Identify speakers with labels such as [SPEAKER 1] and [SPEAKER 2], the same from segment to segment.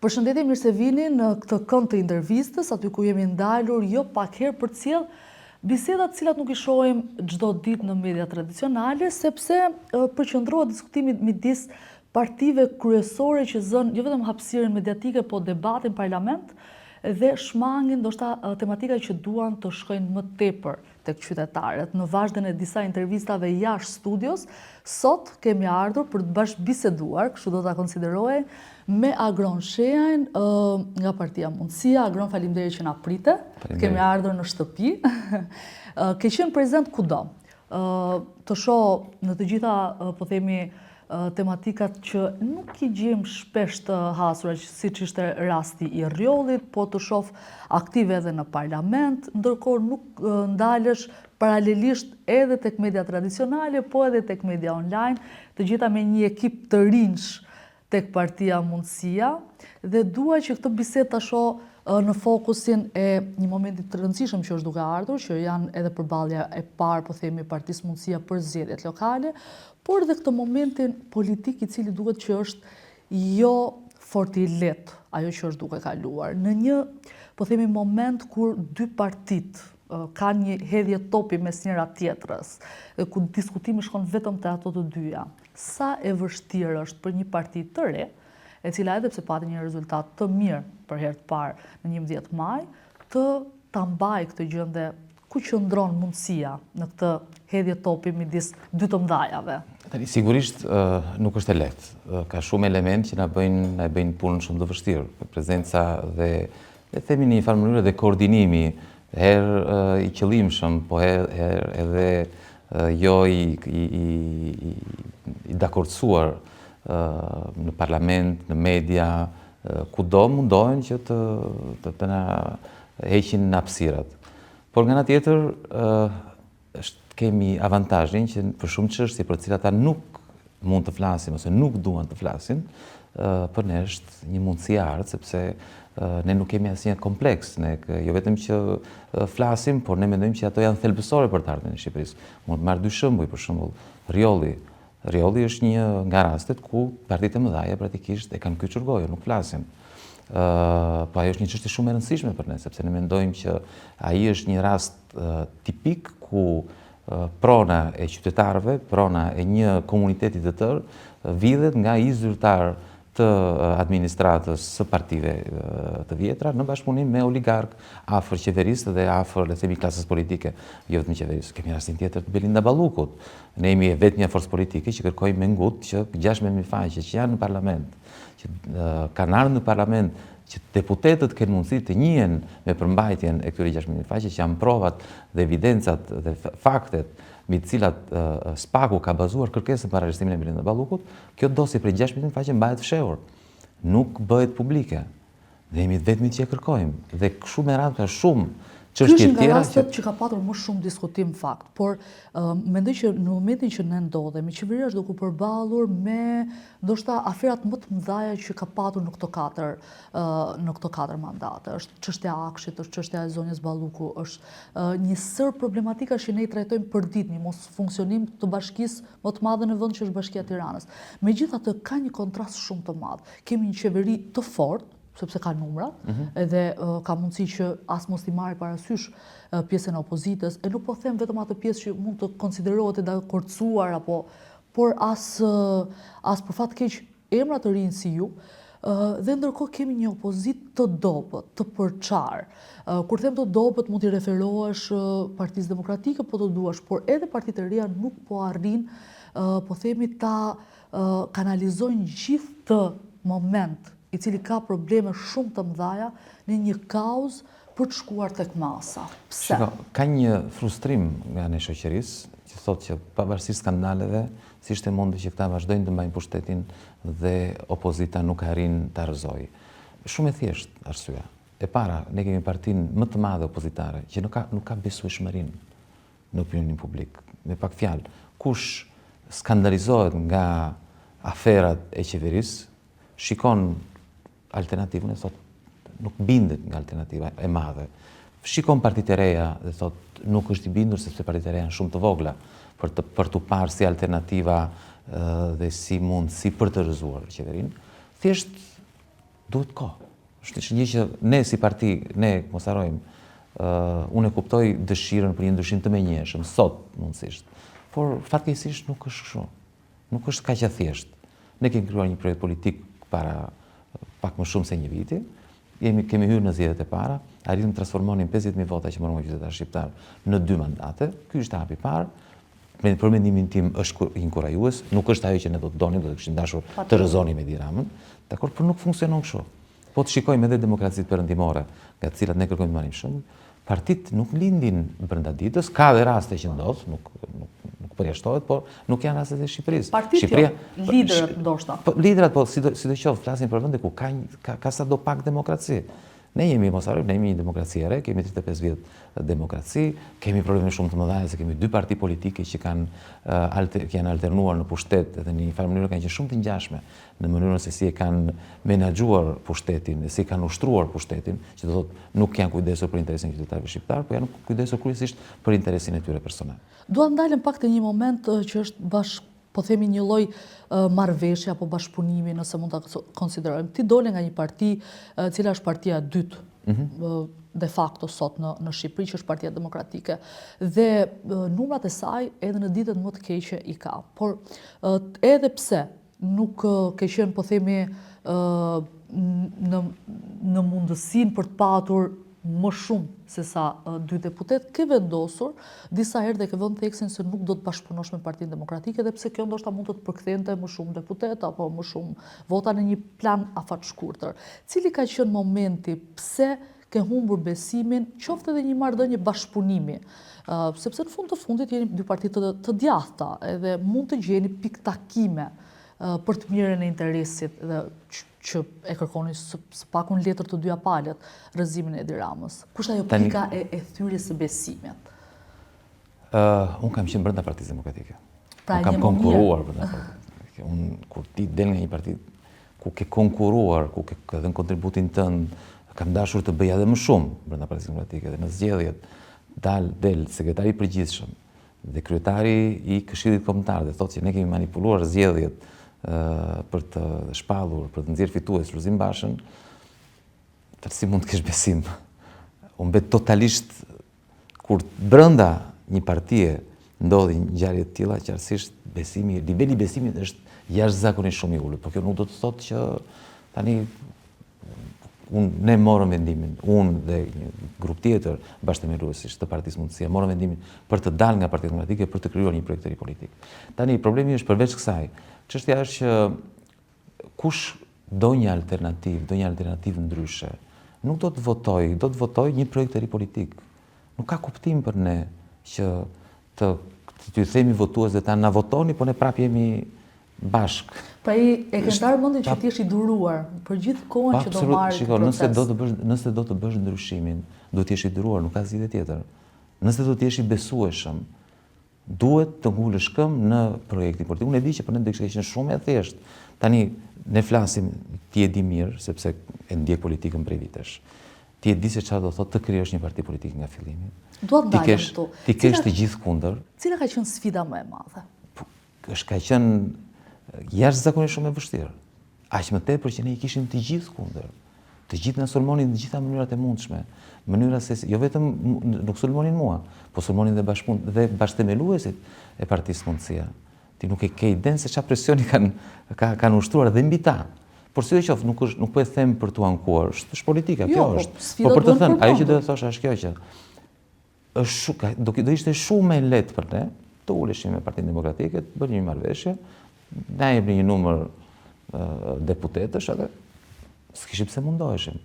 [SPEAKER 1] Përshëndetje, mirë se vini në këtë kënd të intervistës, aty ku jemi ndalur jo pak herë për cilë bisedat cilat nuk i shohim çdo ditë në media tradicionale, sepse përqendrohet diskutimi midis partive kryesore që zënë jo vetëm hapësirën mediatike, po debatin parlament dhe shmangin ndoshta tematika që duan të shkojnë më tepër tek qytetarët. Në vazhdën e disa intervistave jashtë studios, sot kemi ardhur për të bashkëbiseduar, kështu do ta konsideroje, me Agron Sheajn nga Partia Mundësia. Agron, faleminderit që na prite. Kemi ardhur në shtëpi. Ke qenë prezent kudo. Të shoh në të gjitha, po themi, tematikat që nuk i gjejmë shpesh të hasura, siç ishte rasti i Rjollit, po të shoh aktive edhe në parlament, ndërkohë nuk ndalesh paralelisht edhe tek media tradicionale, po edhe tek media online, të gjitha me një ekip të rinj tek Partia Mundësia, dhe dua që këtë bisedë ta shoh në fokusin e një momenti të rëndësishëm që është duke ardhur, që janë edhe përballja e parë, po themi, Partisë Mundësia për zgjedhjet lokale, por edhe këtë momentin politik i cili duket që është jo fort i lehtë ajo që është duke kaluar. Në një, po themi, moment kur dy partitë kanë një hedhje topi mes njëra tjetrës, ku diskutimi shkon vetëm te ato të dyja. Sa e vështirë është për një parti të re, e cila edhe pse pati një rezultat të mirë për herë të parë në 11 maj, të ta mbajë këtë gjë dhe ku qëndron mundësia në këtë hedhje topi midis dy të mdhajave?
[SPEAKER 2] Sigurisht nuk është e lehtë. Ka shumë elementë që na bëjnë punën shumë të vështirë. Prezenca dhe themi në një farë mënyrë dhe koordinimi, herë i qëllimshëm, po herë edhe jo i dakordsuar në parlament, në media, kudo mundohen që të na heqin në hapësirat. Por nga ana tjetër, kemi avantazhin që për shumë çështje për të cilat ata nuk mund të flasin ose nuk duan të flasin, për ne është një mundësi e ardhë, sepse ne nuk kemi asnjë kompleks, ne jo vetëm që flasim, por ne mendojmë që ato janë thelbësore për të ardhmen e Shqipërisë. Mund të marr dy shembuj, për shembull, Rjolli. Rjolli është një nga rastet ku partitë e mëdha praktikisht e kanë kyçur gojën, nuk flasin. Po ajo është një çështje shumë e rëndësishme për ne, sepse ne mendojmë që ai është një rast tipik ku prona e qytetarëve, prona e një komuniteti të tërë vidhet nga i zyrtar të administratës së partive të vjetra në bashkëpunim me oligark afër qeverisë dhe afër, le të themi, klasës politike, jo vetëm qeverisë. Kemi rastin tjetër të Belinda Ballukut. Ne jemi vetëm një forcë politike që kërkojmë me ngut që 16.000 faqe që janë në parlament, që kanë ardhur në parlament, që deputetët kenë mundësi të njihen me përmbajtjen e këtyre 16.000 faqe, që janë provat dhe evidencat dhe faktet mbi të cilat SPAK-u ka bazuar kërkesën për arrestimin e Belinda Ballukut. Kjo dosje për 16.000 faqe mbahet fshehur, nuk bëhet publike. Dhe jemi vetëm që e kërkojmë. Dhe kështu me radhë ka shumë çështje tjera.
[SPEAKER 1] Ky është nga rastet që ka patur më shumë diskutim fakt, por mendoj që në momentin që ne ndodhemi, qeveria është duke u përballur me ndoshta aferat më të mëdha që ka patur në këto katër mandate. Është çështja e Akshit, është çështja e zonjës Balluku, është një sër problematika që ne i trajtojmë përditshëm, një mos funksionim të bashkisë më të madhe në vend që është Bashkia e Tiranës. Megjithatë ka një kontrast shumë të madh. Kemi një qeveri të fortë, sepse ka numrat, edhe ka mundësi që as mos t'i marrë parasysh pjesën e opozitës, e nuk po them vetëm atë pjesë që mund të konsiderohet e dakordsuar, por as për fat keq emra të rinj si ju, dhe ndërkohë kemi një opozitë të dobët, të përçar. Kur them të dobët, mund t'i referohesh Partisë Demokratike, po të duash, por edhe partitë e reja nuk po arrin, po themi, ta kanalizojnë gjithë të moment i cili ka probleme shumë të mëdha në një kauzë për të shkuar tek masa. Pse?
[SPEAKER 2] Ka një frustrim nga ne shoqërisë që thotë që pavarësisht skandaleve, si ishte mundur që këta vazhdojnë të mbajnë pushtetin dhe opozita nuk arrin ta rrëzojë. Shumë e thjeshtë arsyeja. E para, ne kemi partinë më të madhe opozitare që nuk ka besueshmërinë në opinionin publik. Me pak fjalë, kush skandalizohet nga aferat e qeverisë, shikon alternativën e thotë nuk bindet nga alternativa e madhe. Shikon partitë e reja dhe thotë nuk është i bindur sepse partitë e reja janë shumë të vogla për të parë si alternativa dhe si mundësi për të rrëzuar qeverinë. Thjesht duhet kohë. Është një që ne si parti, ne mos harrojmë, unë e kuptoj dëshirën për një ndryshim të menjëshëm, sot mundësisht, por fatkeqësisht nuk është kështu. Nuk është kaq e thjeshtë. Ne kemi krijuar një projekt politik para pak më shumë se një viti, kemi hyrë në zgjedhjet e para, arritëm të transformonim 50.000 vota që morën qytetarë shqiptar në 2 mandate. Ky është hapi i parë. Për mendimin tim është inkurajues, nuk është ajo që ne do të donim, do të kishim dashur të rrëzonim Edi Ramën, dakor, por nuk funksionon kështu. Po të shikojmë edhe demokracitë perëndimore, nga të cilat ne kërkojmë të marrim shembull, partitë nuk lindin brenda ditës, ka dhe raste që ndodh, nuk përjashtohet, por nuk janë rastet e Shqipërisë.
[SPEAKER 1] Partitë liderët ndoshta.
[SPEAKER 2] Liderat, po sidoqoftë flasin për vende ku ka sado pak demokraci. Ne jemi, mos harrojmë, ne jemi një demokraci e re, kemi 35 vjet demokraci, kemi probleme shumë të mëdha se kemi 2 parti politike që janë alternuar në pushtet dhe në një farë mënyrë kanë qenë shumë të ngjashme në mënyrën se si e kanë menaxhuar pushtetin, si kanë ushtruar pushtetin, që do thotë nuk janë kujdesur për interesin e qytetarëve shqiptar, por janë kujdesur kryesisht për interesin e tyre personal.
[SPEAKER 1] Dua ndalem pak te një moment që është po themi një lloj marrëveshje apo bashkëpunimi, nëse mund ta konsiderojmë. Ti dole nga një parti, cila është partia e dytë de facto sot në Shqipëri, që është Partia Demokratike. Dhe numrat e saj edhe në ditët më të keqe i ka. Por edhe pse nuk ke qenë, po themi, në mundësinë për të patur më shumë se sa 2 deputet, ke vendosur disa herë dhe ke vënë theksin se nuk do të bashkëpunosh me Partinë Demokratike, dhe pse kjo ndoshta mund të të përkthente më shumë deputet apo më shumë vota në një plan afatshkurtër. Cili ka qenë momenti, pse ke humbur besimin, qoftë edhe një marrëdhënie bashkëpunimi, sepse në fund të fundit jeni 2 parti të djathta, edhe mund të gjeni pikë takime për të mirën e interesit dhe që e kërkoni së pakun letër të 2 palët, rrëzimin e Edi Ramës. Kush ajo pika e thyrjes së besimit?
[SPEAKER 2] Unë kam qenë brenda Partisë Demokratike.
[SPEAKER 1] Pra
[SPEAKER 2] unë kam konkuruar brenda Partisë. Unë kur ti del nga një parti ku ke konkuruar, ku ke dhënë kontributin tënd, kam dashur të bëj edhe më shumë brenda Partisë Demokratike, dhe në zgjedhjet del sekretari i përgjithshëm dhe kryetari i Këshillit Kombëtar dhe thotë që ne kemi manipuluar zgjedhjet për të shpallur, për të nxjerrë fitues Luzim Bashën, si mund të kesh besim? Unë bet totalisht kur brenda një partie ndodhi një ngjarje të tilla, qartësisht niveli i besimit është jashtëzakonisht shumë i ulët. Por kjo nuk do të thotë që tani ne morëm vendimin, unë dhe një grup tjetër bashkëthemeluesish të Partisë Mundësia, morëm vendimin për të dalë nga Partia Demokratike për të krijuar një projekt të ri politik. Tani problemi është përveç kësaj, çështja është që kush do një alternativë ndryshe, nuk do të votoj një projekt të ri politik. Nuk ka kuptim për ne që të themi votuesve ta na votoni, po ne prap jemi bashkë.
[SPEAKER 1] Pra e ke ndarë mendin që ti je i duruar për gjithë kohën që do marrë këtë proces.
[SPEAKER 2] Nëse do të bësh ndryshimin, duhet të jesh i duruar, nuk ka zgjidhje tjetër. Nëse do të jesh i besueshëm, duhet të ngulësh këmbë në projektin politik. Unë e di që për ne do të ishte shumë e thjeshtë. Tani ne flasim, ti e di mirë, sepse e ndjek politikën prej vitesh. Ti e di se çfarë do thotë të krijosh një parti politik nga fillimi. Ti kesh të gjithë kundër.
[SPEAKER 1] Cila ka qenë sfida më e madhe?
[SPEAKER 2] Ka qenë jashtëzakonisht shumë e vështirë. Aq më tepër që ne i kishim të gjithë kundër. Të gjithë na sulmonin në gjitha mënyrat e mundshme. Mënyra se jo vetëm nuk sulmonin mua, po sulmonin dhe bashkëthemeluesit e Partisë Mundësia. Ti nuk e ke idenë se çfarë presioni kanë ushtruar dhe mbi ta. Por sidoqoftë nuk po e them për t'u ankuar, është politika, kjo është. Po për të thënë, ajo që do të thosh është kjo që do ishte shumë më lehtë për ne të uleshim me Partinë Demokratike, të bënim një marrëveshje, na jepni një numër deputetësh, edhe s'kishim pse mundoheshim.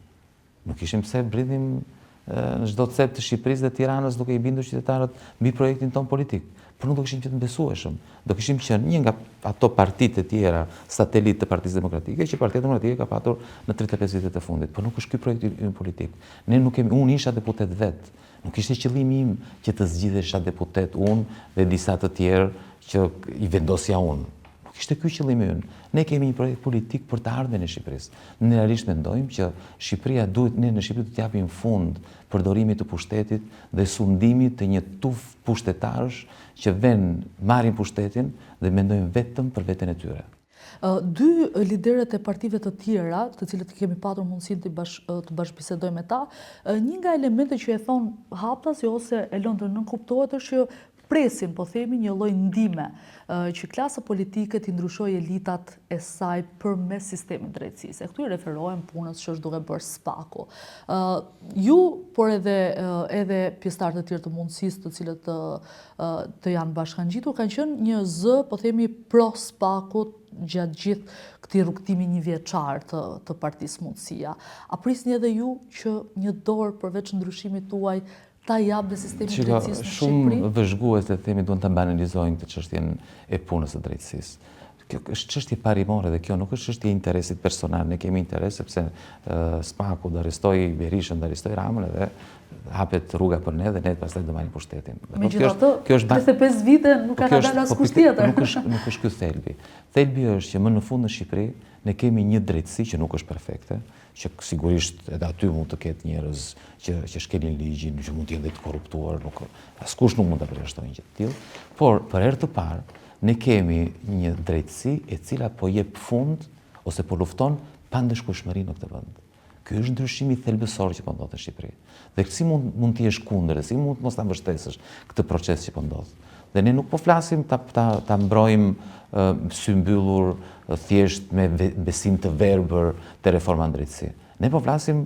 [SPEAKER 2] Nuk kishim pse bridhim në çdo cep të Shqipërisë dhe Tiranës duke i bindur qytetarët mbi projektin ton politik. Por nuk do kishim qenë të besueshëm. Do kishim qenë një nga ato partitë e tjera satelit të Partisë Demokratike, që Partia Demokratike ka patur në 35 vitet e fundit. Por nuk është ky projekti ynë politik. Unë isha deputet vetë. Nuk ishte qëllimi im që të zgjidhesha deputet unë dhe disa të tjerë që i vendosja unë. Nuk ishte ky qëllimi ynë. Ne kemi një projekt politik për të ardhmen e Shqipërisë. Ne realisht mendojmë që ne në Shqipëri do të japim fund përdorimit të pushtetit dhe sundimit të një tuf pushtetarësh që marrin pushtetin dhe mendojnë vetëm për veten e tyre.
[SPEAKER 1] Dy lideret e partive të tjera, të cilët kemi patur mundësinë të bashkëbisedojmë me ta, një nga elementet që e thonë haptas ose e lënë të nënkuptohet është që presin, po themi, një lloj ndime që klasa politike t'i ndryshojë elitat e saj përmes sistemit drejtësisë. Këtu i referohem punës që është duke bërë SPAK-u. Ju, por edhe pjesëtarët e tjerë të mundësisë të cilët të janë bashkangjitur, kanë qenë një zë, po themi, pro SPAK-ut gjatë gjithë këtij rrugtimi një vjeçar të Partisë Mundësia. A prisni edhe ju që një dorë përveç ndryshimit tuaj ta jap dhe sistemi drejtësisë në Shqipëri?
[SPEAKER 2] Shumë vëzhgues të themi duan ta banalizojnë këtë çështjen e punës së drejtësisë. Kjo është çështje parimore dhe kjo nuk është çështje interesit personal. Ne kemi interes sepse SPAK-u do arrestoi Berishën, do arrestoi Ramën edhe hapet rruga për ne dhe ne pastaj do marrim pushtetin.
[SPEAKER 1] Megjithatë, 35 vite nuk ka dalë askush tjetër.
[SPEAKER 2] Nuk është ky thelbi. Thelbi është që më në fund në Shqipëri ne kemi një drejtësi që nuk është perfekte, që sigurisht edhe aty mund të ketë njerëz që shkelin ligjin, që mund të jenë dhe të korruptuar, askush nuk mund ta përjashtojë gjë të tillë, por për herë të parë ne kemi një drejtësi e cila po jep fund ose po lufton pa ndëshkueshmëri në këtë vend. Ky është ndryshimi thelbësor që po ndodh në Shqipëri. Dhe si mund të jesh kundër, si mund mos ta mbështesësh këtë proces që po ndodh. Dhe ne nuk po flasim ta mbrojmë sy mbyllur thjesht me besim të verbër te reforma në drejtësi. Ne po flasim,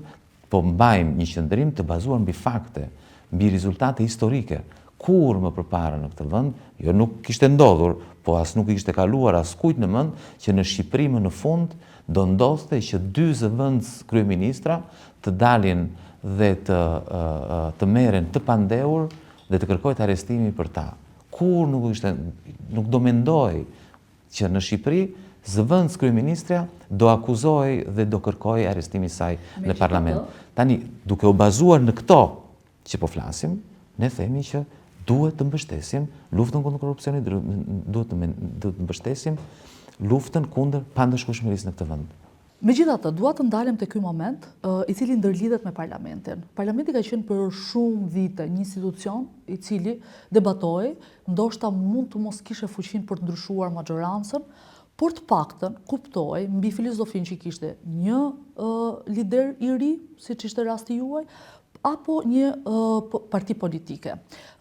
[SPEAKER 2] po mbajmë një qëndrim të bazuar mbi fakte, mbi rezultate historike. Kur më përpara në këtë vend, jo nuk kishte ndodhur, po as nuk kishte kaluar as kujt në mend që në Shqipëri më në fund do ndodhte që dy zëvendës kryeministra të dalin dhe të merren të pandehur dhe të kërkohet arrestimi për ta. Kur nuk do mendoj që në Shqipëri zëvendës kryeministra do akuzoj dhe do kërkoj arrestimin e saj në parlament. Tani, duke u bazuar në këto që po flasim, ne themi që duhet të mbështesim luftën kundër korrupsionit, duhet të mbështesim luftën kundër pandëshkueshmërisë në këtë vend.
[SPEAKER 1] Megjithatë, dua të ndalem te ky moment, i cili ndërlidhet me parlamentin. Parlamenti ka qenë për shumë vite një institucion i cili debatoi, ndoshta mund të mos kishte fuqinë për të ndryshuar maxhorancën, por të paktën kuptoi mbi filozofinë që kishte një lider i ri, siç ishte rasti juaj, apo një parti politike.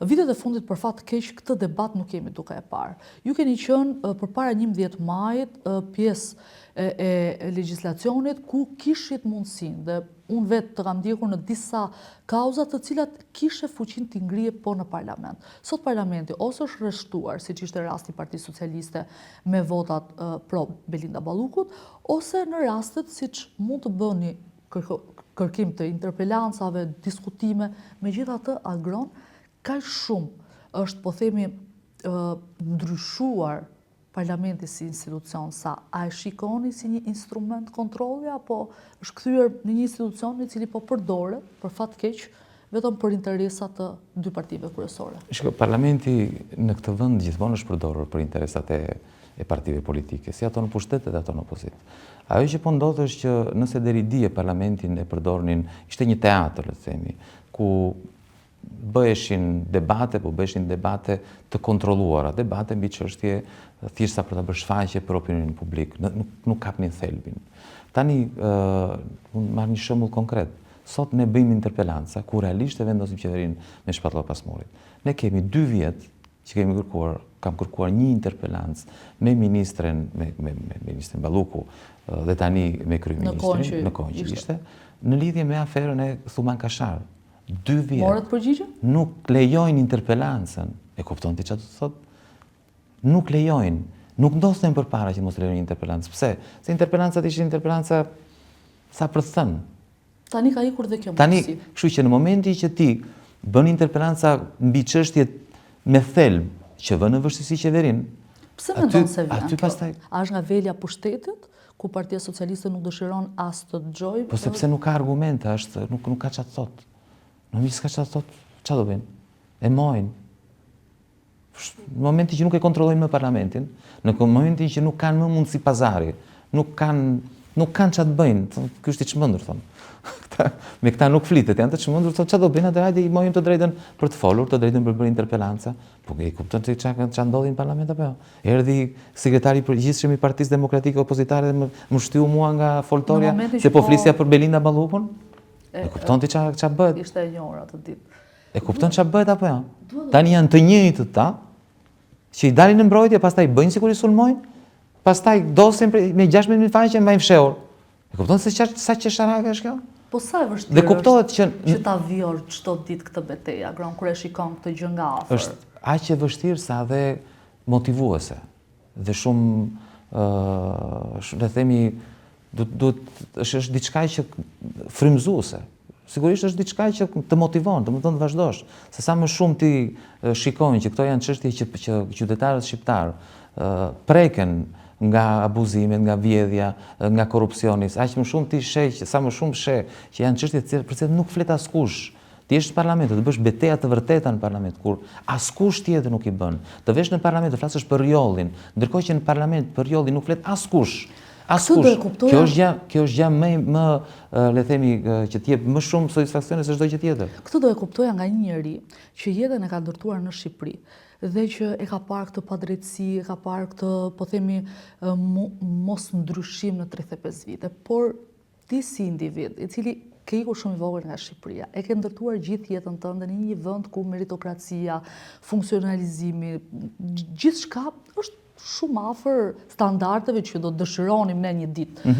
[SPEAKER 1] Vitet e fundit për fat keq këtë debat nuk kemi duke e parë. Ju keni qenë përpara 11 majit pjesë e legjislacionit ku kishit mundësinë dhe unë vetë të kam ndjekur në disa kauza të cilat kishe fuqinë t'i ngrije po në parlament. Sot parlamenti ose është rreshtuar, siç ishte rasti i Partisë Socialiste me votat pro Belinda Ballukut, ose në rastet siç mund të bëni kërkim të interpelancave, diskutime, megjithatë agron kaq shumë është, po themi, ndryshuar parlamenti si institucion, sa a e shikoni si një instrument kontrolli apo është kthyer në një institucion i cili po përdoret për fat keq vetëm për interesat të dy partive kryesore.
[SPEAKER 2] Shiko, parlamenti në këtë vend gjithmonë është përdorur për interesat e partive politike, si ato në pushtet edhe ato në opozitë. Ajo që po ndodh është që nëse deri dje parlamentin e përdornin, ishte një teatr, le të themi, ku bëheshin debate, po bëheshin debate të kontrolluara, debate mbi çështje thjesht sa për ta bërë shfaqje për opinionin publik, nuk kapnin thelbin. Tani, unë marr një shembull konkret. Sot ne bëjmë interpelanca, ku realisht e vendosim qeverinë me shpatulla pas murit. Ne kemi 2 vjet që kam kërkuar një interpelancë me ministren Balluku dhe tani me kryeministrin, në kohën që ishte, në lidhje me aferën e Thuman Kashar. 2 vjet.
[SPEAKER 1] Morët përgjigje?
[SPEAKER 2] Nuk lejojnë interpelancën. E kupton ti çfarë do të thotë? Nuk lejojnë. Nuk ndosën përpara që mos lejojnë interpelancë. Pse? Se interpelancat ishin interpelanca sa për të thënë.
[SPEAKER 1] Tani ka ikur dhe kjo
[SPEAKER 2] Tani,
[SPEAKER 1] mundësi.
[SPEAKER 2] kështu që në momentin që ti bën interpelanca mbi çështjet me thelb që vën në vështirësi qeverinë,
[SPEAKER 1] Pse mendon se vjen?
[SPEAKER 2] aty pastaj
[SPEAKER 1] A është nga velja pushtetit, ku Partia Socialiste nuk dëshiron as të dëgjojë?
[SPEAKER 2] po sepse nuk ka argumente, nuk ka çfarë të thotë. Në s'ka çfarë të thotë, çfarë do bëjnë? E mojnë. Në momentin që nuk e kontrollojnë më parlamentin, në momentin që nuk kanë më mundësi pazari, nuk kanë çfarë të bëjnë, ky është i çmendur thonë. Me këta nuk flitet, janë të çmendur, thotë çfarë do bëjnë atë, hajde i mojmë të drejtën për të folur, të drejtën për bërë interpelanca. Po e kupton se ç'a ndodhi në parlament apo jo? Erdhi sekretari i përgjithshëm i Partisë Demokratike Opozitare dhe më shtyu mua nga foltorja se po flisja për Belinda Ballukun. E kupton ti ç'a bëhet?
[SPEAKER 1] Ishte e njohur atë ditë.
[SPEAKER 2] E kupton ç'a bëhet apo jo? Tani janë të njëjtët ta, që i dalin në mbrojtje, pastaj bëjnë sikur i sulmojnë, pastaj dosin me 16 faqe mbajnë fshehur. E kupton se sa qesharake është kjo?
[SPEAKER 1] Po sa e vështirë
[SPEAKER 2] Dhe kuptohet që
[SPEAKER 1] ta vijor çdo ditë këtë betejë, agron kur e shikon këtë gjë nga afër.
[SPEAKER 2] Është aq e vështirë sa dhe motivuese. Dhe shumë le themi është diçka që frymëzuese. Sigurisht është diçka që të motivon, domethënë të vazhdosh. Se sa më shumë ti shikojnë që këto janë çështje që qytetarët shqiptar preken nga abuzimet, nga vjedhja, nga korrupsioni, aq më shumë ti sheh, sa më shumë sheh që janë çështje për të nuk flet askush. Ti je në parlament, të bësh betejë të vërteta në parlament, kur askush tjetër nuk i bën. Të vesh në parlament të flasësh për rjollin, ndërkohë që në parlament për rjollin nuk flet askush. Askush. Kjo është gjë më le themi që të jep më shumë satisfaksione se çdo gjë tjetër.
[SPEAKER 1] Këtë do e kuptoja nga një njerëz që jetën e ka ndërtuar në Shqipëri dhe që e ka parë këtë padrejtësi, e ka parë këtë, po themi, mos ndryshim në 35 vite, por ti si individ, i cili ke ikur shumë i vogël nga Shqipëria, e ke ndërtuar gjithë jetën tënde në një vend ku meritokracia, funksionalizimi, gjithçka është shumë afër standardeve që do të dëshironim ne një ditë.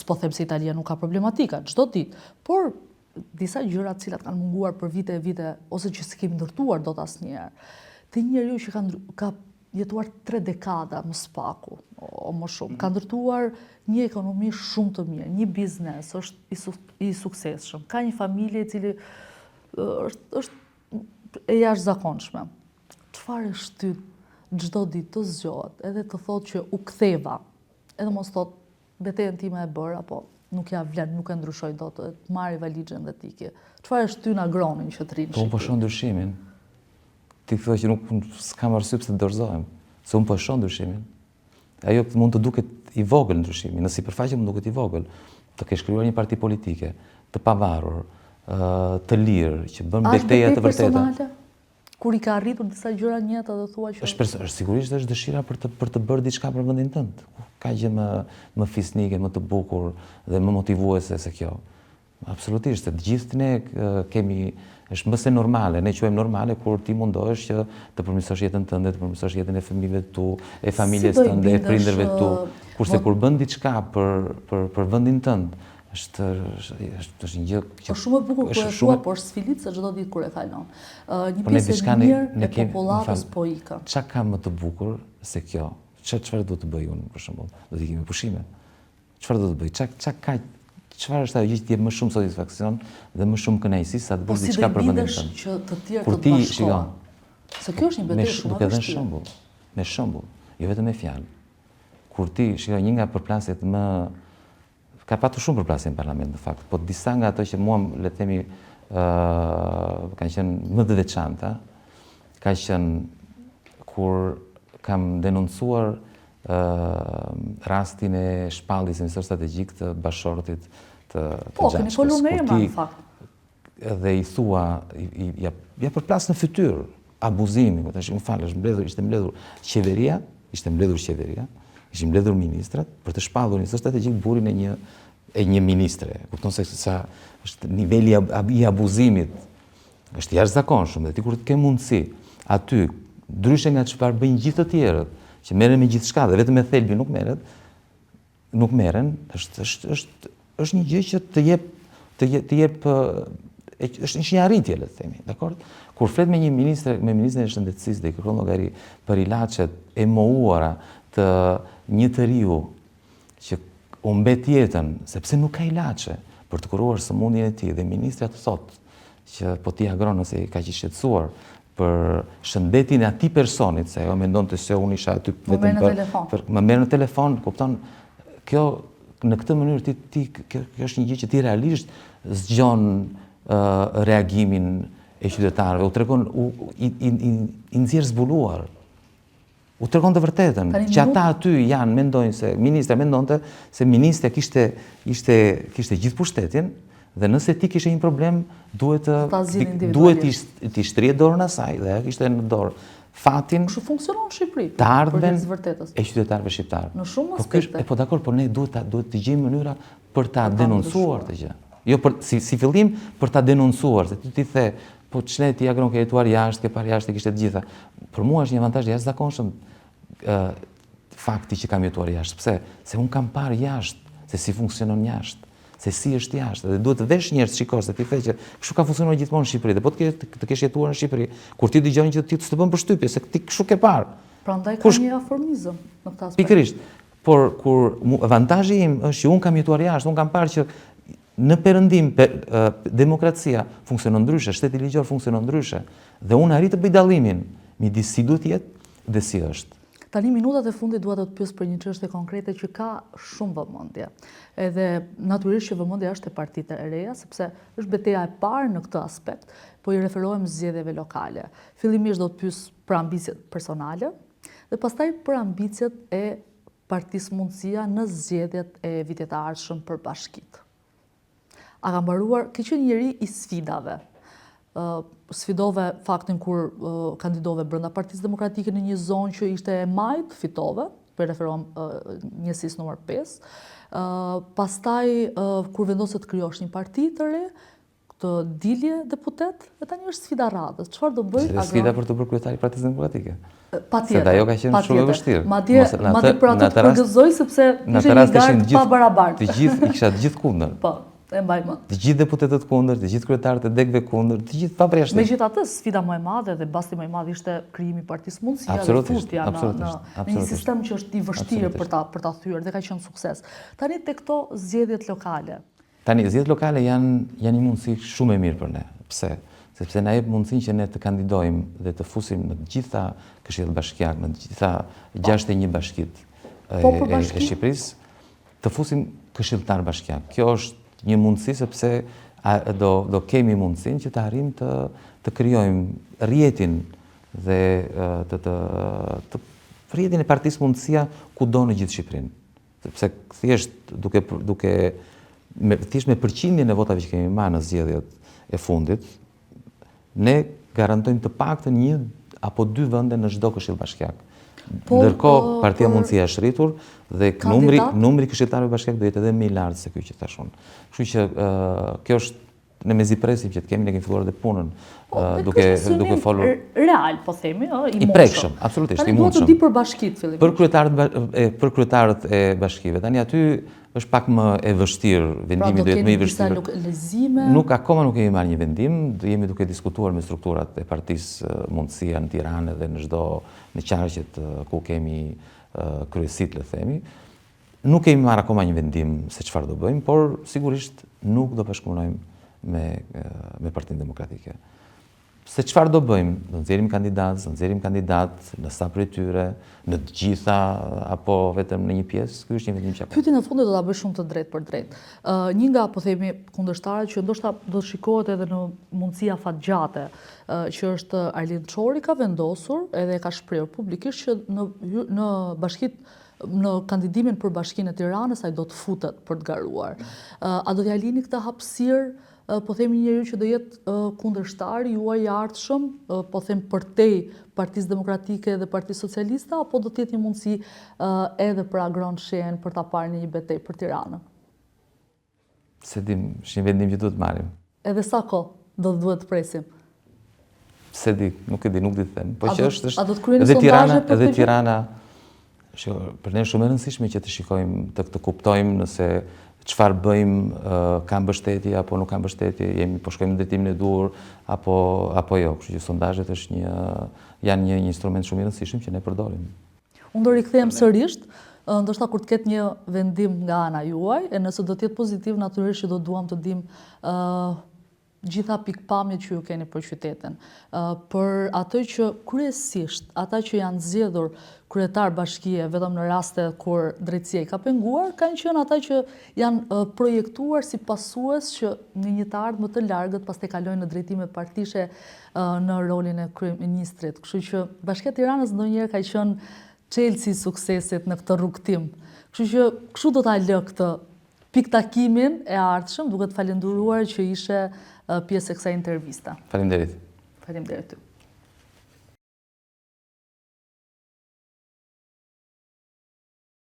[SPEAKER 1] S'po them se Italia nuk ka problematika, çdo ditë, por disa gjëra të cilat kanë munguar për vite e vite ose që s'kemi ndërtuar dot asnjëherë. Ti njeriu që ka jetuar 3 dekada më spaku, o më shumë, ka ndërtuar një ekonomi shumë të mirë, një biznes, është i suksesshëm, ka një familje e cili është e jashtëzakonshme. Çfarë e shtyt çdo ditë të zgjohet, edhe të thotë që u ktheva, edhe mos thotë betejën time e bër, apo nuk ja vlen, nuk e ndryshoj dot, të marrë valixhen dhe tiki. Çfarë e shtyn agronin që të rinë?
[SPEAKER 2] Po unë po shoh ndryshimin. Ti thua që nuk s'kam arsye pse të dorëzohem, se unë po shoh ndryshimin. Ajo mund të duket i vogël ndryshimi, në sipërfaqe mund duket i vogël. Të kesh krijuar një parti politike, të pavarur, të lirë, që bën betejë të vërteta.
[SPEAKER 1] Personale? Kur i ka arritur disa gjëra në jetë dhe thua që
[SPEAKER 2] është sigurisht është dëshira për të bërë diçka për vendin tënd. Ka gjë më fisnike, më të bukur dhe më motivuese se kjo. Absolutisht, se të gjithë ne kemi, është më se normale, ne quajmë normale kur ti mundohesh që të përmirësosh jetën tënde, të përmirësosh jetën e fëmijëve tu, e familjes tënde, e prindërve tu. Kurse kur bën diçka për vendin tënd, është një gjë që
[SPEAKER 1] është shumë e bukur kur e thua, por sfilit se çdo ditë kur e kalon. Një pjesë e mirë e popullatës po ikën.
[SPEAKER 2] Ç'a ka më të bukur se kjo? Çfarë do të bëj unë për shembull? Do të ikë me pushime. Çfarë do të bëj? Çfarë është ajo gjë që jep më shumë satisfaksion dhe më shumë kënaqësi sa të bësh diçka për vendin tënd?
[SPEAKER 1] Që të tjerë të bashkohen. Se kjo është një betejë shumë e vështirë.
[SPEAKER 2] Me shembull, jo vetëm me fjalë. Kur ti shikoj një nga përplasjet më ka patur shumë përplasje në parlament në fakt, po disa nga ato që mua le të themi kanë qenë më të veçanta, ka qenë kur kam denoncuar rastin e shpalljes së ministrit strategjik të bashortit të Xhaçkës.
[SPEAKER 1] Po, keni folur me emra në fakt.
[SPEAKER 2] Dhe i thua, ja përplas në fytyrë abuzimi, më fal, ishte mbledhur qeveria, ishin mbledhur ministrat për të shpallur ministrin strategjik burin e një ministre. Kupton se sa është niveli i abuzimit është jashtëzakonshëm dhe ti kur të ke mundësi aty, ndryshe nga çfarë bëjnë gjithë të tjerët, që merren me gjithçka dhe vetëm me thelbi nuk merren, është një gjë që të jep është një arritje, le të themi, dakor? Kur flet me ministrin e shëndetësisë dhe i kërkon llogari për ilaçet e mohuara të një të riu që u mbet jetën sepse nuk ka ilaçe për të kuruar sëmundjen e tij dhe ministri atë thotë që po ti agron nëse ka qenë shqetësuar për shëndetin e atij personit, se ajo mendonte se unë isha aty vetëm më merr në telefon, kupton? Kjo në këtë mënyrë kjo është një gjë që ti realisht zgjon reagimin e qytetarëve, u tregon i nxjerr zbuluar. U tregon të vërtetën, që ata aty janë, mendojnë se, ministra mendonte se ministra kishte gjithë pushtetin Dhe nëse ti kishe një problem, duhet t'i shtrije dorën asaj dhe kishte në dorë fatin
[SPEAKER 1] Kështu funksionon në Shqipëri
[SPEAKER 2] të ardhmen
[SPEAKER 1] vërtetës.
[SPEAKER 2] e qytetarëve shqiptarë.
[SPEAKER 1] Në shumë aspekte.
[SPEAKER 2] Po dakor, por ne duhet të gjejmë mënyra për ta denoncuar të gjë. Jo si fillim për ta denoncuar, se ti the, po ç'ne ti agron ke jetuar jashtë, ke parë jashtë, kishte të gjitha. Për mua është një avantazh jashtëzakonshëm fakti që kam jetuar jashtë. Pse? Se un kam parë jashtë se si funksionon jashtë. Se si është jashtë, dhe duhet të vesh njerëz shikosh se ti the që kështu ka funksionuar gjithmonë në Shqipëri, dhe po të kesh jetuar në Shqipëri, kur ti dëgjon që ti të bën përshtypje se ti kështu ke parë.
[SPEAKER 1] Prandaj ka një aformizëm në këtë aspekt.
[SPEAKER 2] Pikërisht. Por kur avantazhi im është që un kam jetuar jashtë, un kam parë që në perëndim demokracia funksionon ndryshe, shteti ligjor funksionon ndryshe, dhe un arrit të bëj dallimin midis si duhet jetë dhe si është.
[SPEAKER 1] Tani minutat e fundit dua të të pyes për një çështje konkrete që ka shumë vëmendje. Edhe natyrisht që vëmendja është e partitë e reja, sepse është betejë e parë në këtë aspekt, po i referohem zgjedhjeve lokale. Fillimisht do të pyes për ambicet personale dhe pastaj për ambicet e Partisë Mundësia në zgjedhjet e vitit të ardhshëm për bashkitë. A ka mbaruar, ke qenë njëri i sfidave. Sfidove faktin kur kandidove brenda Partisë Demokratike në një zonë që ishte e majt, fitove, për referohem njësisë numër 5. Pastaj kur vendose të krijosh një parti të re, të dilje deputet, e tani është sfida radhës. Çfarë do bëj?
[SPEAKER 2] Është sfida për të bërë kryetari i Partisë Demokratike.
[SPEAKER 1] Patjetër.
[SPEAKER 2] Se ajo ka qenë shumë e vështirë.
[SPEAKER 1] Madje për atë të përgëzoj sepse ishte një garë pa barabartë.
[SPEAKER 2] Të gjithë i kisha të gjithë kundër.
[SPEAKER 1] Po. E mbaj mend.
[SPEAKER 2] Të gjithë deputetët kundër, të gjithë kryetarët e degëve kundër, të gjithë pabreshtë.
[SPEAKER 1] Megjithatë, sfida më e madhe dhe basti më i madh ishte krijimi i Partisë Mundësia dhe futja në një sistem që është i vështirë për ta thyer dhe ka qenë sukses. Tani tek këto zgjedhjet lokale.
[SPEAKER 2] Tani zgjedhjet lokale janë një mundësi shumë e mirë për ne. Pse? Sepse na jep mundësinë që ne të kandidojmë dhe të fusim në të gjitha këshillet bashkiak, në të gjitha 61 bashkitë e Shqipërisë, të fusim këshilltar bashkiak. Kjo është një mundësi sepse do kemi mundësinë që të arrijmë të krijojmë rrjetin dhe të rrjetin e Partisë Mundësia kudo në gjithë Shqipërinë. Sepse thjesht thjesht me përqindjen e votave që kemi marrë në zgjedhjet e fundit, ne garantojmë të paktën 1 apo 2 vende në çdo këshill bashkiak. Ndërkohë Partia Mundësia është rritur dhe numri këshilltarëve bashkiak do jetë edhe më i lartë se ky që thash unë. Kështu që kjo është ne mezi presim që të kemi, ne kemi filluar dhe punën duke folur
[SPEAKER 1] real, po themi,
[SPEAKER 2] i prekshëm, absolutisht i mundshëm.
[SPEAKER 1] Tani duhet të di për bashkitë fillimisht.
[SPEAKER 2] Për kryetarët e bashkive. Tani aty është pak më e vështirë, vendimi do jetë më i vështirë.
[SPEAKER 1] Pra do keni disa lezime?
[SPEAKER 2] Akoma nuk kemi marrë një vendim, jemi duke diskutuar me strukturat e Partisë Mundësia në Tiranë dhe në qarqet ku kemi kryesit, le themi. Nuk kemi marrë akoma një vendim se çfarë do bëjmë, por sigurisht nuk do bashkëpunojmë me Partinë Demokratike. Se çfarë do bëjmë? Do nxjerrim kandidat në sa prej tyre, në të gjitha apo vetëm në një pjesë? Ky është një vendim që ka.
[SPEAKER 1] Pyetjen e fundit do ta bëj shumë të drejtë për drejtë. Një nga, po themi, kundërshtarët që ndoshta do të shikohet edhe në mundësia fatgjate, që është Arlind Çori ka vendosur edhe ka shprehur publikisht që në bashkitë në kandidimin për Bashkinë e Tiranës ai do të futet për të garuar. A do t'ja lini këtë hapësirë? Po themi njeriu që do jetë kundërshtar juaj i ardhshëm, po them përtej Partisë Demokratike dhe Partisë Socialiste, apo do të jetë një mundësi edhe për Agron Shen për ta parë një betejë për Tiranën?
[SPEAKER 2] Se dim, është një vendim që duhet marrim.
[SPEAKER 1] Edhe sa kohë do të duhet të presim?
[SPEAKER 2] Se di, nuk di të them. Po që është
[SPEAKER 1] edhe
[SPEAKER 2] Tirana, për ne shumë e rëndësishme që të shikojmë, të kuptojmë nëse çfarë bëjmë, ka mbështetje apo nuk ka mbështetje, po shkojmë në drejtimin e duhur apo jo. Kështu që sondazhet janë një instrument shumë i rëndësishëm që ne përdorim.
[SPEAKER 1] Unë do rikthehem sërish, ndoshta kur të ketë një vendim nga ana juaj, e nëse do të jetë pozitiv, natyrisht që do duam të dimë gjitha pikpamjet që ju keni për qytetin. Për atë që kryesisht, ata që janë zgjedhur kryetar bashkie vetëm në raste kur drejtësia i ka penguar, kanë qenë ata që janë projektuar si pasues që në një të ardhmë të largët pastaj kalojnë në drejtime partishe në rolin e kryeministrit. Kështu që Bashkia e Tiranës ndonjëherë ka qenë çelësi i suksesit në këtë rrugtim. Kështu që kështu do ta lë këtë piktakimin e ardhshëm, duke të falenderuar që ishe pjesë e kësaj intervista.
[SPEAKER 2] Faleminderit.
[SPEAKER 1] Faleminderit ty.